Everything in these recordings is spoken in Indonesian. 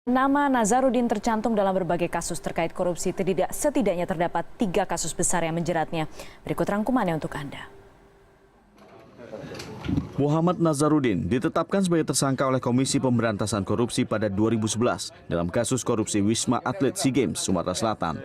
Nama Nazarudin tercantum dalam berbagai kasus terkait korupsi. Setidaknya terdapat 3 kasus besar yang menjeratnya. Berikut rangkumannya untuk Anda. Muhammad Nazarudin ditetapkan sebagai tersangka oleh Komisi Pemberantasan Korupsi pada 2011 dalam kasus korupsi Wisma Atlet SEA Games Sumatera Selatan.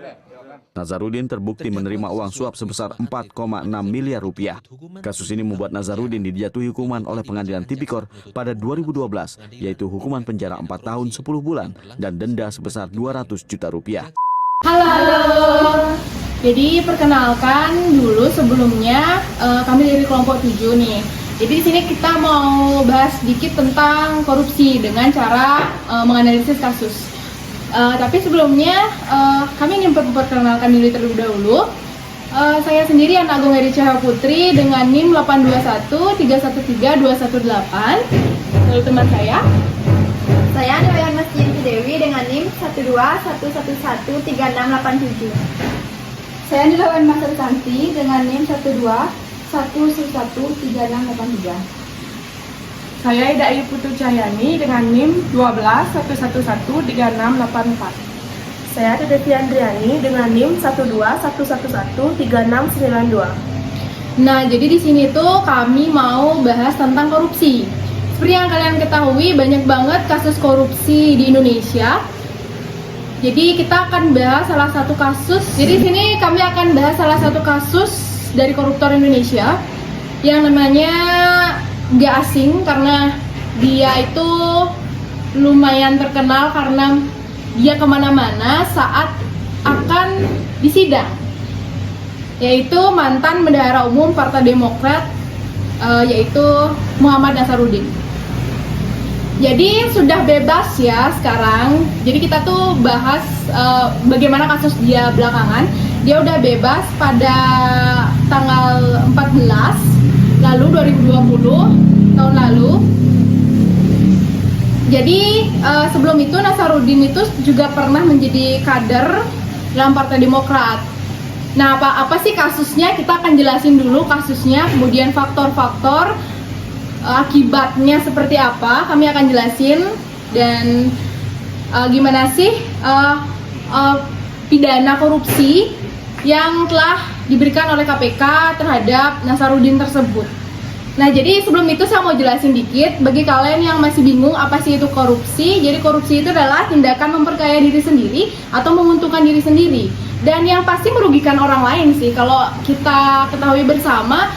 Nazarudin terbukti menerima uang suap sebesar 4,6 miliar rupiah. Kasus ini membuat Nazarudin dijatuhi hukuman oleh Pengadilan Tipikor pada 2012, yaitu hukuman penjara 4 tahun 10 bulan dan denda sebesar 200 juta rupiah. Halo. Jadi perkenalkan dulu sebelumnya kami dari kelompok 7 nih. Jadi di sini kita mau bahas sedikit tentang korupsi dengan cara menganalisis kasus. Tapi sebelumnya kami ingin memperkenalkan diri terlebih dahulu. Saya sendiri Ana Agung Eri Cahaya Putri dengan NIM 821313218. Lalu teman saya Dewayan Masjid Dewi dengan NIM 121113687. Saya Dewayan Masjid Santi dengan NIM 121113683. Saya Ida Ayu Putu Cahyani dengan NIM 121113684. Saya Devi Andriani dengan NIM 121113692. Nah, jadi di sini tuh kami mau bahas tentang korupsi. Seperti yang kalian ketahui, banyak banget kasus korupsi di Indonesia. Jadi kita akan bahas salah satu kasus. Jadi di sini kami akan bahas salah satu kasus dari koruptor Indonesia yang namanya gak asing karena dia itu lumayan terkenal karena dia kemana-mana saat akan disidang, yaitu mantan Bendahara Umum Partai Demokrat, yaitu Muhammad Nazarudin. Jadi sudah bebas ya sekarang. Jadi kita tuh bahas bagaimana kasus dia belakangan. Dia udah bebas pada tanggal 14 lalu 2020 tahun lalu. Jadi sebelum itu Nazarudin itu juga pernah menjadi kader dalam Partai Demokrat. Nah, apa sih kasusnya? Kita akan jelasin dulu kasusnya, kemudian faktor-faktor akibatnya seperti apa, kami akan jelasin, dan gimana sih pidana korupsi yang telah diberikan oleh KPK terhadap Nazarudin tersebut. Nah, jadi sebelum itu saya mau jelasin dikit bagi kalian yang masih bingung apa sih itu korupsi. Jadi korupsi itu adalah tindakan memperkaya diri sendiri atau menguntungkan diri sendiri, dan yang pasti merugikan orang lain sih. Kalau kita ketahui bersama,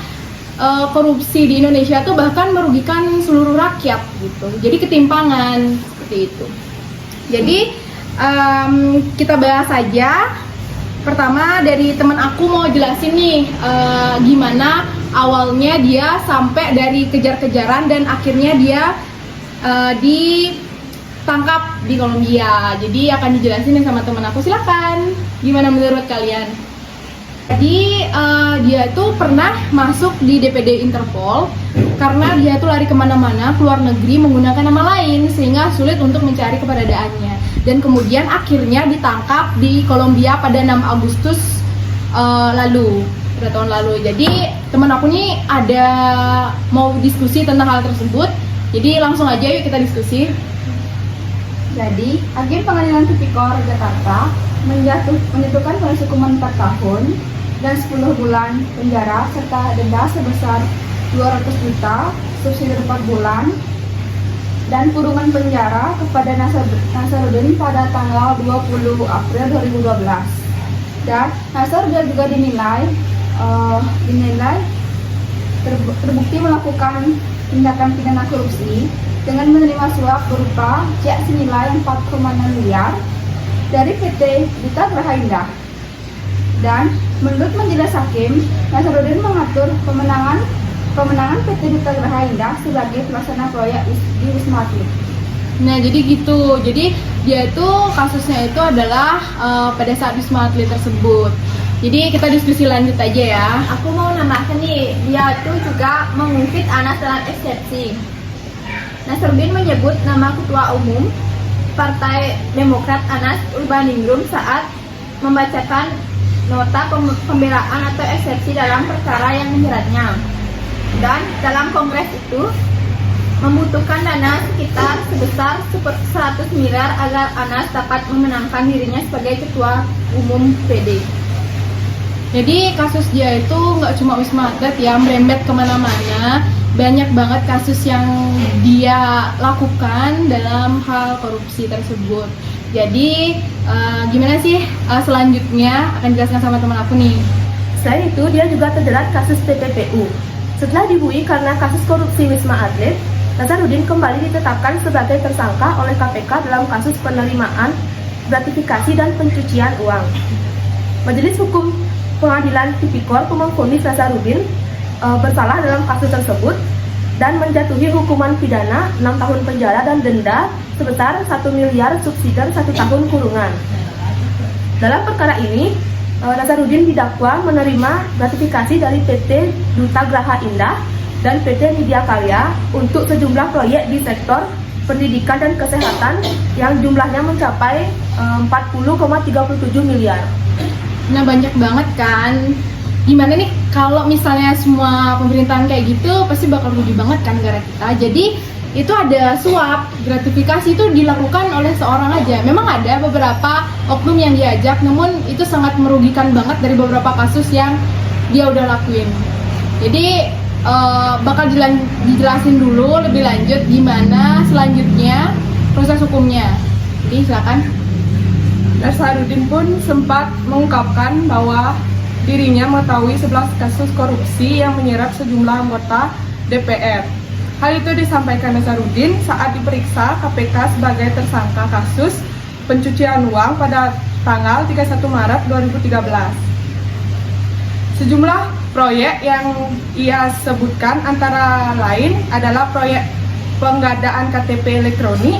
korupsi di Indonesia tuh bahkan merugikan seluruh rakyat gitu. Jadi ketimpangan seperti itu. Jadi kita bahas saja. Pertama dari teman aku mau jelasin nih gimana awalnya dia sampai dari kejar-kejaran dan akhirnya dia ditangkap di Kolombia. Jadi akan dijelasin nih sama teman aku. Silakan, gimana menurut kalian? Jadi dia tuh pernah masuk di DPD Interpol karena dia tuh lari kemana-mana ke luar negeri menggunakan nama lain sehingga sulit untuk mencari keberadaannya. Dan kemudian akhirnya ditangkap di Kolombia pada 6 Agustus pada tahun lalu. Jadi teman aku nih ada mau diskusi tentang hal tersebut. Jadi langsung aja yuk kita diskusi. Jadi, Hakim Pengadilan Tipikor Jakarta menjatuhkan vonis hukuman 4 tahun dan 10 bulan penjara serta denda sebesar 200 juta, subsidi 4 bulan, dan kurungan penjara kepada Nazarudin pada tanggal 20 April 2012. Dan Nazarudin juga dinilai terbukti melakukan tindakan pidana korupsi dengan menerima suap berupa cek senilai 4,6 miliar dari PT Duta Geraha Indah. Dan menurut majelis hakim, Nazarudin mengatur pemenangan PT Duta Geraha Indah sebagai pelaksana proyek di Wisma Atlet. Nah, jadi gitu. Jadi dia itu kasusnya itu adalah pada saat Wisma Atlet tersebut. Jadi kita diskusi lanjut aja ya. Aku mau nambahkan nih, dia itu juga mengungkit Anas dalam eksepsi. Nazarudin menyebut nama Ketua Umum Partai Demokrat Anas Urbaningrum saat membacakan nota pembelaan atau eksepsi dalam perkara yang menjeratnya. Dan dalam kongres itu membutuhkan dana sekitar sebesar 100 miliar agar Anas dapat memenangkan dirinya sebagai ketua umum PD. Jadi kasus dia itu nggak cuma Wisma Atlet ya, merembet kemana-mana. Banyak banget kasus yang dia lakukan dalam hal korupsi tersebut. Jadi gimana sih selanjutnya akan dijelaskan sama teman aku nih. Selain itu, dia juga terjerat kasus TPPU. Setelah dibui karena kasus korupsi Wisma Atlet, Nazarudin kembali ditetapkan sebagai tersangka oleh KPK dalam kasus penerimaan, gratifikasi, dan pencucian uang. Majelis Hukum Pengadilan Tipikor memvonis Nazarudin bersalah dalam kasus tersebut dan menjatuhi hukuman pidana 6 tahun penjara dan denda sebesar 1 miliar subsidi 1 tahun kurungan. Dalam perkara ini, Nazarudin didakwa menerima gratifikasi dari PT Duta Graha Indah dan PT Media Karya untuk sejumlah proyek di sektor pendidikan dan kesehatan yang jumlahnya mencapai 40,37 miliar. Nah banyak banget kan. Gimana nih kalau misalnya semua pemerintahan kayak gitu pasti bakal rugi banget kan negara kita. Jadi itu ada suap, gratifikasi itu dilakukan oleh seorang aja. Memang ada beberapa oknum yang diajak, namun itu sangat merugikan banget dari beberapa kasus yang dia udah lakuin. Jadi bakal dijelasin dulu lebih lanjut gimana selanjutnya proses hukumnya. Jadi silakan. Nazarudin pun sempat mengungkapkan bahwa dirinya mengetahui 11 kasus korupsi yang menyeret sejumlah anggota DPR. Hal itu disampaikan Nazarudin saat diperiksa KPK sebagai tersangka kasus pencucian uang pada tanggal 31 Maret 2013. Sejumlah proyek yang ia sebutkan antara lain adalah proyek pengadaan KTP elektronik,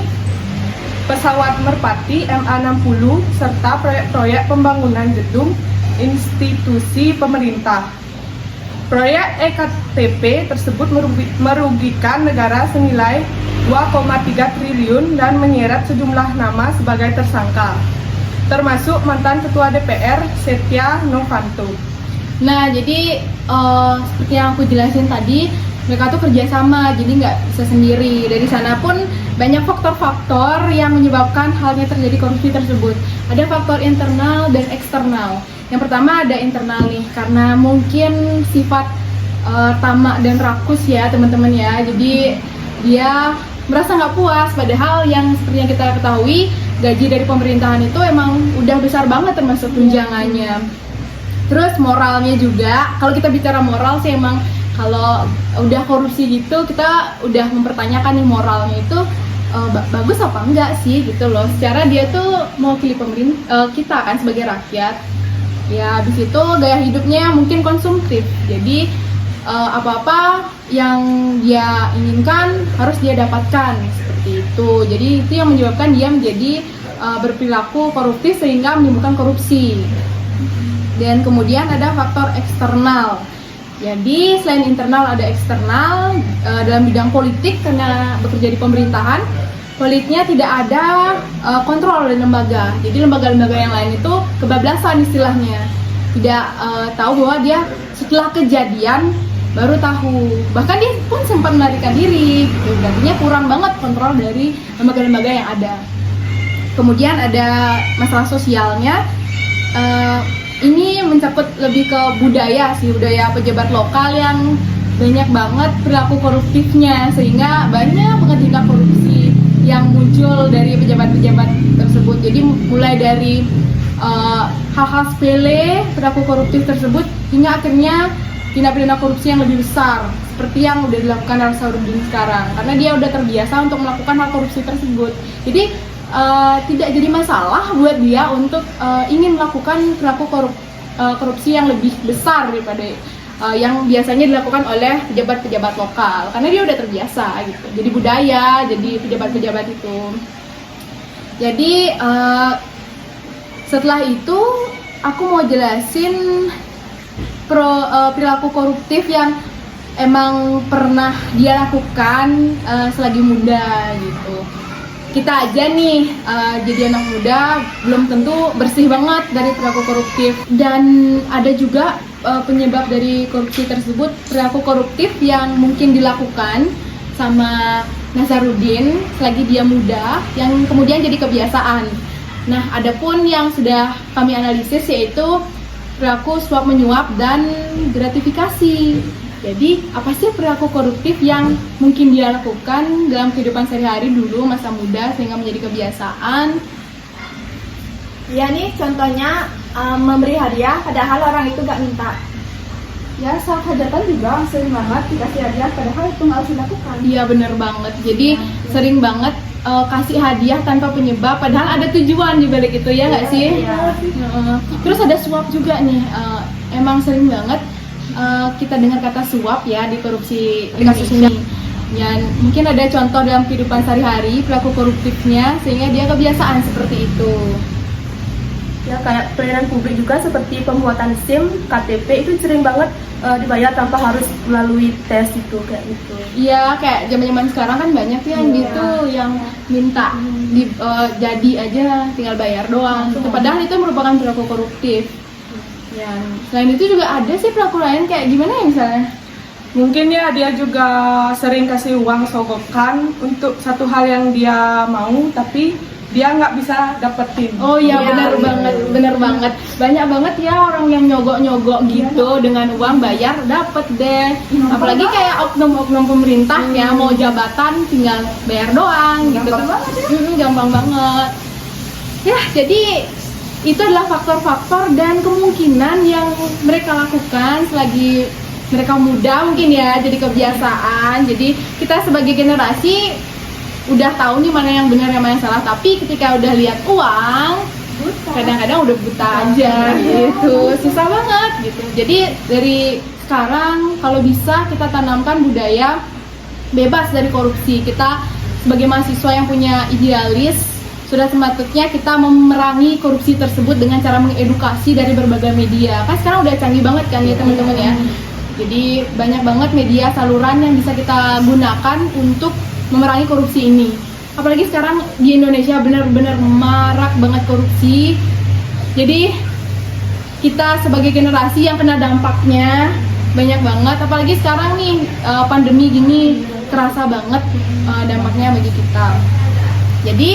pesawat Merpati MA60, serta proyek-proyek pembangunan gedung institusi pemerintah. Proyek EKTP tersebut merugikan negara senilai 2,3 triliun dan menyeret sejumlah nama sebagai tersangka, termasuk mantan Ketua DPR Setia Novanto. Nah, jadi seperti yang aku jelasin tadi, mereka tuh kerjasama, jadi nggak bisa sendiri. Dari sana pun banyak faktor-faktor yang menyebabkan halnya terjadi korupsi tersebut. Ada faktor internal dan eksternal. Yang pertama ada internal nih, karena mungkin sifat tamak dan rakus ya teman-teman ya. Jadi dia merasa nggak puas, padahal yang seperti yang kita ketahui gaji dari pemerintahan itu emang udah besar banget termasuk tunjangannya. Terus moralnya juga, kalau kita bicara moral sih emang kalau udah korupsi gitu kita udah mempertanyakan nih moralnya itu bagus apa enggak sih gitu loh. Secara dia tuh mewakili kita kan sebagai rakyat. Ya habis itu gaya hidupnya mungkin konsumtif. Jadi apa-apa yang dia inginkan harus dia dapatkan seperti itu. Jadi itu yang menyebabkan dia menjadi berperilaku koruptif sehingga menimbulkan korupsi. Dan kemudian ada faktor eksternal. Jadi selain internal ada eksternal. Dalam bidang politik karena bekerja di pemerintahan, politiknya tidak ada kontrol dari lembaga. Jadi lembaga-lembaga yang lain itu kebablasan istilahnya. Tidak tahu bahwa dia setelah kejadian baru tahu. Bahkan dia pun sempat melarikan diri. Gitu. Artinya kurang banget kontrol dari lembaga-lembaga yang ada. Kemudian ada masalah sosialnya. Ini mencakup lebih ke budaya sih, budaya pejabat lokal yang banyak banget perilaku koruptifnya, sehingga banyak banget tindak korupsi yang muncul dari pejabat-pejabat tersebut. Jadi mulai dari hal-hal sepele perilaku koruptif tersebut hingga akhirnya tindak pidana korupsi yang lebih besar seperti yang udah dilakukan Nazarudin sekarang, karena dia udah terbiasa untuk melakukan hal korupsi tersebut. Jadi tidak jadi masalah buat dia untuk ingin melakukan perilaku korupsi yang lebih besar daripada yang biasanya dilakukan oleh pejabat-pejabat lokal, karena dia udah terbiasa gitu. Jadi budaya, jadi pejabat-pejabat itu. Jadi setelah itu aku mau jelasin perilaku koruptif yang emang pernah dia lakukan selagi muda gitu. Kita aja nih jadi anak muda belum tentu bersih banget dari perilaku koruptif, dan ada juga penyebab dari korupsi tersebut perilaku koruptif yang mungkin dilakukan sama Nazarudin selagi dia muda yang kemudian jadi kebiasaan. Nah, adapun yang sudah kami analisis yaitu perilaku suap menyuap dan gratifikasi. Jadi, apa sih perilaku koruptif yang mungkin dia lakukan dalam kehidupan sehari-hari dulu masa muda sehingga menjadi kebiasaan? Ya nih contohnya memberi hadiah padahal orang itu gak minta. Ya, saat hajatan juga sering banget dikasih hadiah padahal itu nggak harus dilakukan. Iya, bener banget. Jadi sering banget kasih hadiah tanpa penyebab padahal ada tujuan di balik itu, ya nggak sih? Terus ada suap juga nih. Emang sering banget kita dengar kata suap ya di korupsi di kasus ini. Ya, mungkin ada contoh dalam kehidupan sehari-hari perilaku koruptifnya sehingga dia kebiasaan seperti itu. Ya, kayak pelayanan publik juga seperti pembuatan SIM, KTP itu sering banget dibayar tanpa harus melalui tes itu kayak gitu. Iya, kayak zaman-zaman sekarang kan banyak ya yang gitu yang minta jadi aja tinggal bayar doang. Gitu. Padahal itu merupakan perilaku koruptif. Ya, selain itu juga ada sih perilaku lain kayak gimana ya misalnya? Mungkin ya dia juga sering kasih uang sogokan untuk satu hal yang dia mau tapi dia nggak bisa dapetin. Oh iya, benar banget. Banyak banget ya orang yang nyogok-nyogok gitu dengan uang bayar dapet deh. Apalagi kayak oknum-oknum pemerintah ya mau jabatan tinggal bayar doang gitu. Gampang banget. Ya, jadi itu adalah faktor-faktor dan kemungkinan yang mereka lakukan selagi mereka muda mungkin ya jadi kebiasaan. Jadi kita sebagai generasi udah tahu nih mana yang benar yang mana yang salah, tapi ketika udah lihat uang kadang-kadang udah buta aja gitu, susah banget gitu. Jadi dari sekarang kalau bisa kita tanamkan budaya bebas dari korupsi. Kita sebagai mahasiswa yang punya idealis sudah sepatutnya kita memerangi korupsi tersebut dengan cara mengedukasi dari berbagai media. Kan sekarang udah canggih banget kan ya teman-teman ya. Jadi banyak banget media saluran yang bisa kita gunakan untuk memerangi korupsi ini. Apalagi sekarang di Indonesia benar-benar marak banget korupsi. Jadi kita sebagai generasi yang kena dampaknya banyak banget. Apalagi sekarang nih pandemi gini kerasa banget dampaknya bagi kita. Jadi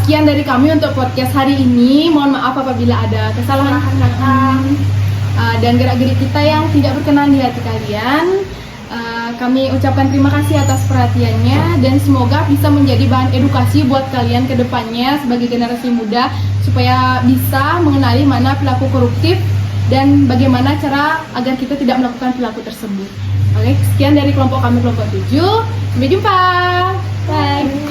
sekian dari kami untuk podcast hari ini. Mohon maaf apabila ada kesalahan kata dan gerak-gerik kita yang tidak berkenan di hati kalian. Kami ucapkan terima kasih atas perhatiannya dan semoga bisa menjadi bahan edukasi buat kalian ke depannya sebagai generasi muda supaya bisa mengenali mana perilaku koruptif dan bagaimana cara agar kita tidak melakukan perilaku tersebut. Oke, sekian dari kelompok kami kelompok 7. Sampai jumpa. Bye.